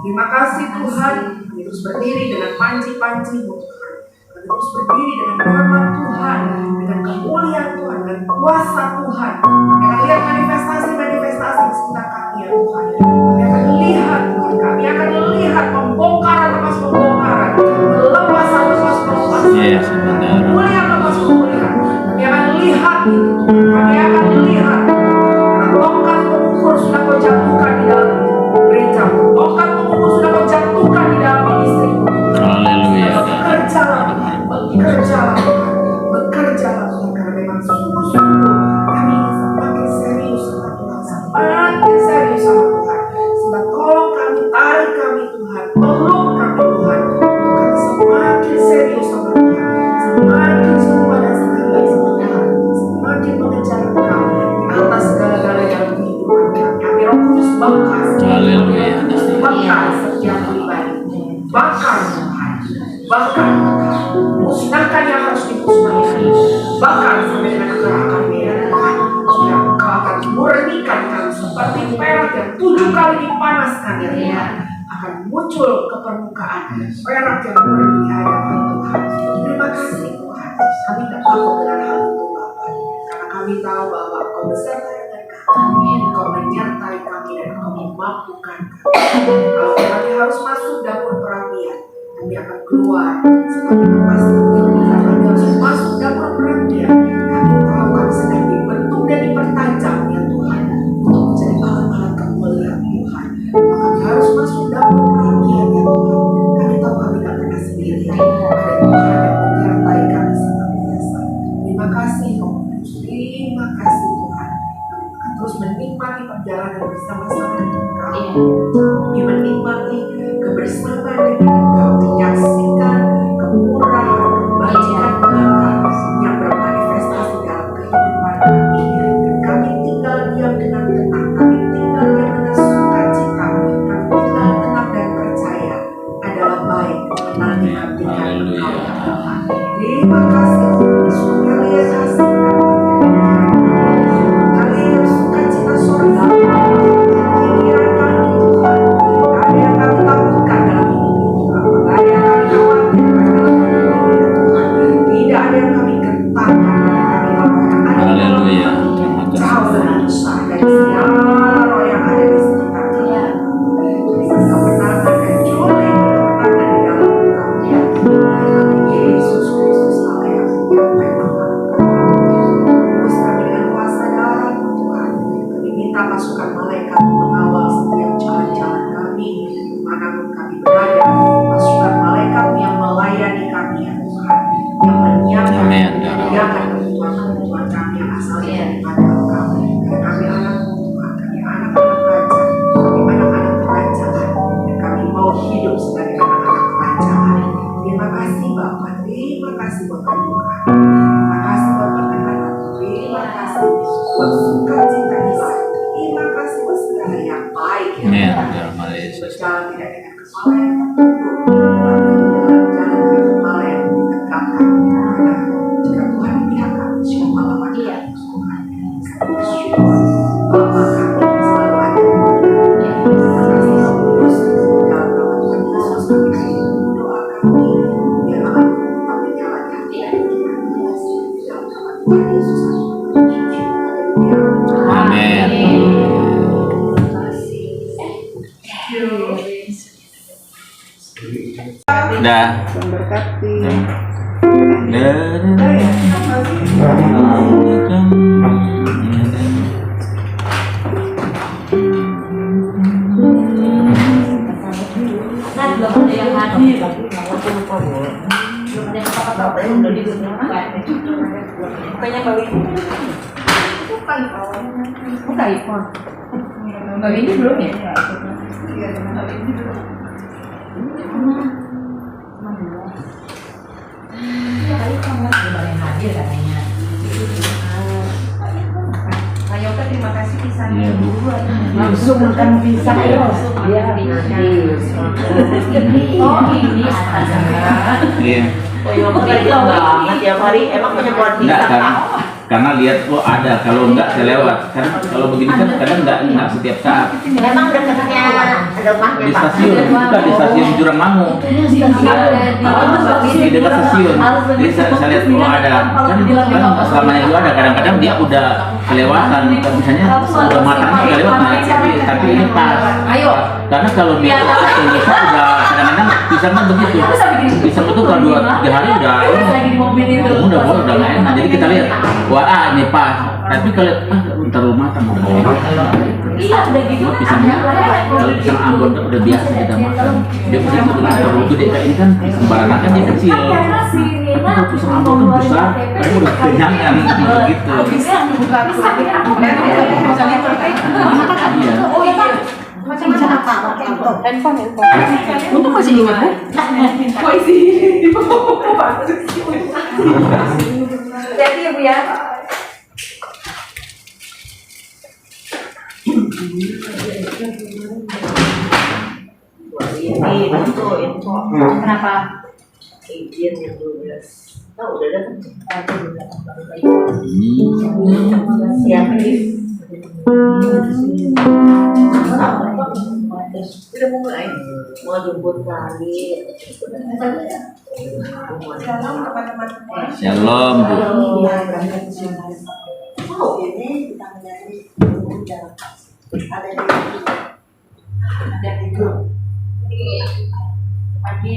[SPEAKER 4] Terima kasih Tuhan, kami terus berdiri dengan panji-panji-Mu Tuhan. Kami terus berdiri dengan nama Tuhan, dengan kemuliaan Tuhan, dengan kuasa Tuhan. Kami akan lihat manifestasi-manifestasi di sekitar kami ya Tuhan. Kami akan lihat Tuhan, kami akan lihat pembongkaran lepas pembongkaran, pelepasan lepas pelepasan, pemulihan lepas pemulihan. Kami akan lihat itu Tuhan, kami akan lihat. Karena tongkat pengukur sudah Kau jatuhkan di dalam gereja, tongkat pengukur sudah Kau jatuhkan di dalam ministri-Mu Tuhan. Bekerjalah Tuhan, bekerjalah Tuhan, karena memang sungguh-sungguh kami ingin semakin serius sama Tuhan, semakin serius sama Tuhan. Sehingga tolong kami, tarik kami Tuhan, peluk kami Tuhan, untuk kami semakin serius sama Tuhan, semakin serupa dan semakin sama Tuhan, semakin mengejar Engkau di atas segala-galanya dalam kehidupan kami. Kami Roh Kudus bakar, bakar setiap pribadi, bakar Tuhan, bakar Tuhan, musnahkan yang harus dimusnahkan, bakar sampai dengan akar-akar merah Tuhan. Supaya Engkau akan murnikan kami seperti perak yang 7 kali dipanaskan ya Tuhan, akan muncul ke permukaan perak yang murni di hadapan Tuhan. Terima kasih Tuhan, kami tak takut dengan hal itu Bapa, karena kami tahu bahwa Engkau beserta dengan kami, Engkau menyertai kami dan Engkau memampukan kami. Kalau kami harus masuk dapur perapian, kami akan keluar sebagai pasti. Kami harus masuk dapur perapian, kami tahu kami sedang dibentuk dan dipertajam ya Tuhan, untuk menjadi alat-alat kemuliaan Tuhan. Maka kami harus masuk dapur perapian ya Tuhan. Kami tahu kami tidak pernah sendiri, ada Tuhan yang menyertai kami senantiasa. Terima kasih Roh Kudus, terima kasih Tuhan. Kami akan terus menikmati perjalanan bersama-sama dengan Engkau. Kami menikmati kebersamaan dengan Engkau, menyaksikan kemurahan, Terima kasih Tuhan, kalian kasih kalian sukacita surga, pikiran kami Tuhan, ada yang kami lakukan dalam hidup ini Tuhan, ada yang kami khawatirkan dalam hidup ini Tuhan, tidak ada yang kami kentangkan, kami lakukan ada yang
[SPEAKER 2] Haleluya. Terima
[SPEAKER 4] jauh
[SPEAKER 2] kasih.
[SPEAKER 4] dan besar dari segala roh yang ada di sekitar kami. Berikan kemenangan dan joy, kemenangan di dalam kami. Yesus Kristus Allah yang menyampaikan terus kami dengan kuasa darah Tuhan. Kami minta pasukan malaikat mengawal setiap jalan-jalan kami dimanapun kami berada. Pasukan malaikat yang melayani kami ya Tuhan, yang menyiapkan
[SPEAKER 2] Amin.
[SPEAKER 4] menyediakan kebutuhan kami yang asalnya daripada Engkau. Karena kami anak-anak Tuhan, kami anak-anak raja, kami anak-anak kerajaan, dan kami mau hidup sebagai anak-anak kerajaan. Terima kasih Bapa, terima kasih Bapak Tuhan, terima kasih Bapak Tuhan, terima kasih buat sukacita Isa, terima kasih buat segala yang baik ya
[SPEAKER 2] Amin.
[SPEAKER 4] Tuhan.
[SPEAKER 2] Dalam Yesus.
[SPEAKER 4] Berjalan tidak dengan kepala yang tertunduk, jalan dengan kepala yang ditegakkan. Karena jika Tuhan di pihak kami, siapa lawan kami? Tuhan, kami bersyukur Bapa kami selalu ada. Terima kasih Yesus, dalam nama Tuhan Yesus kami doa kami, biarlah Engkau tetap menyala di hati kami. Dalam nama Tuhan Yesus kami bersyukur. Haleluya.
[SPEAKER 2] Amin. Dah.
[SPEAKER 1] Kan belum ada yang hadir. Belum ada yang kata-kata yang udah digunakan. Banyak kali. Bukan iPhone. Kali ini belum ya? Kali ini belum. Iya kali kamu belum yang hadir katanya. Kak Yoga terima kasih pisahnya
[SPEAKER 2] Iya, Bu.
[SPEAKER 1] dulu.
[SPEAKER 5] Langsung makan pisang ya.
[SPEAKER 1] Iya. Oh ini atasnya.
[SPEAKER 2] Iya.
[SPEAKER 5] Oh iya, begitu banget tiap hari. Emang punya buat
[SPEAKER 2] Enggak
[SPEAKER 5] pisang?
[SPEAKER 2] kan? Karena lihat oh ada, kalau enggak saya lewat. Karena kalau begini kan kadang enggak setiap saat.
[SPEAKER 5] Memang dekatnya rumahnya
[SPEAKER 2] Di
[SPEAKER 5] Pak.
[SPEAKER 2] stasiun, bukan di stasiun Jurangmangu. Di dekat stasiun. Jadi saya lihat oh ada. Kan selamanya itu ada. Kadang-kadang dia udah kelewatan. Misalnya udah matang kelewat. Tapi ini pas. Karena kalau di stasiun bisa udah kadang-kadang pisangnya begitu. Pisang itu kalau 2-3 hari udah udah nggak enak. Jadi kita lihat wah ini pas. Tapi kalau terlalu matang udah nggak enak.
[SPEAKER 1] Iya udah gitu.
[SPEAKER 2] Cuma pisangnya kalau pisang Ambon kan udah biasa kita makan. Dia pisang itu terlalu gede kayak ini kan pisang barana kan dia kecil. Kalau pisang Ambon kan besar, tapi udah kenyangan gitu. Iya.
[SPEAKER 1] Oh iya. Macam apa? Handphone. Untuk masih ingat bu? Jadi ya bu ya.
[SPEAKER 5] Ini info.
[SPEAKER 1] Kenapa?
[SPEAKER 5] Izin yang 12. Tahu udah datang. Siap nih. Udah mau mulai. Mau jemput kali.
[SPEAKER 4] Shalom teman-teman semua.
[SPEAKER 2] Shalom Bu.
[SPEAKER 5] Oh, ini kita menjadi ada di grup.
[SPEAKER 1] Pagi.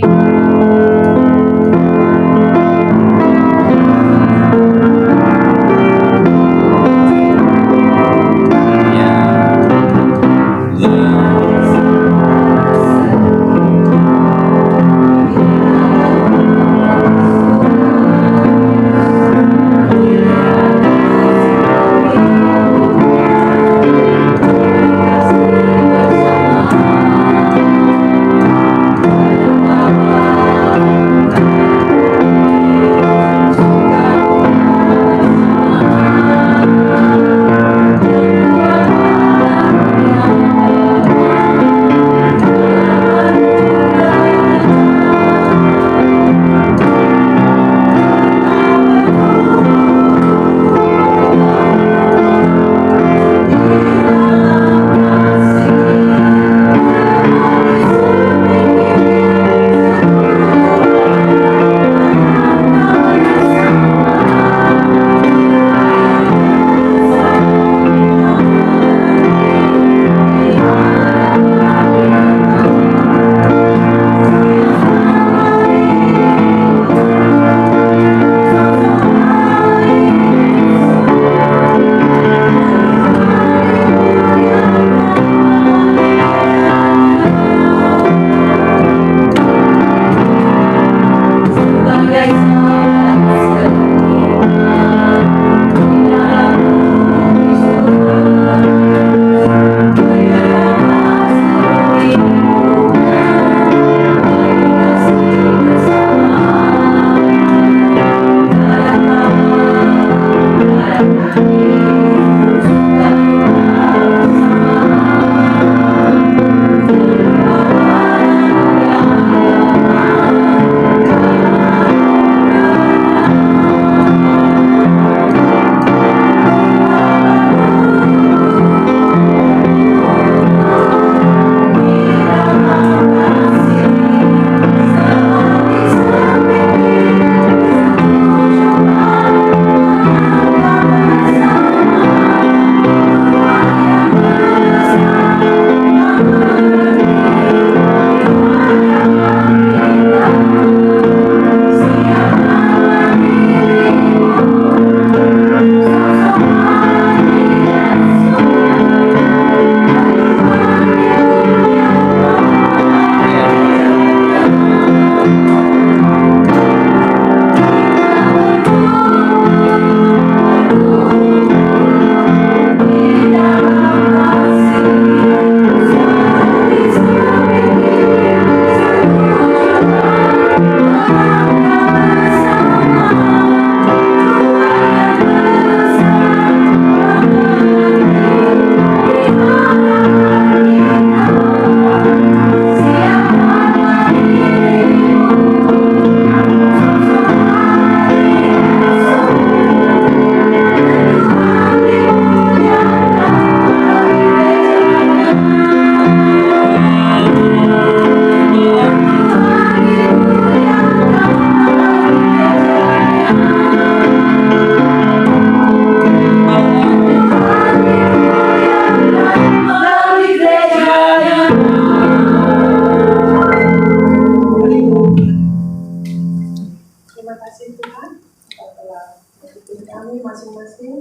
[SPEAKER 6] berdoa memimpin kami masing-masing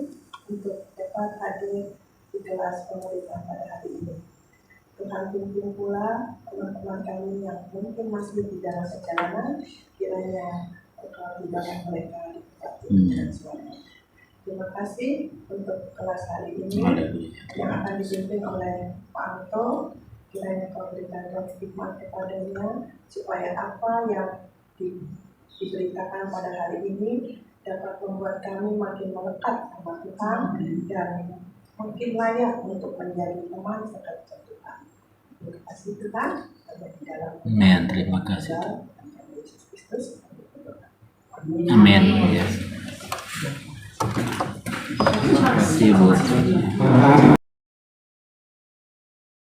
[SPEAKER 6] untuk dapat hadir di kelas pemerintahan pada hari ini. Tuhan pimpin pula teman-teman kami yang mungkin masih di dalam perjalanan, kiranya Engkau tidakkan mereka diberkati dengan suara. Terima kasih untuk kelas hari ini yang akan dipimpin oleh Pak Anto. Kiranya Kau berikan roh hikmat kepadanya supaya apa yang diberitakan pada hari ini dapat membuat kami makin melekat sama Tuhan dan makin layak untuk menjadi teman sedekat Tuhan. Terima kasih Tuhan. Di dalam
[SPEAKER 2] Amin. Terima kasih.
[SPEAKER 6] Yesus Kristus.
[SPEAKER 2] Amin. Yes. Terima kasih, Bu.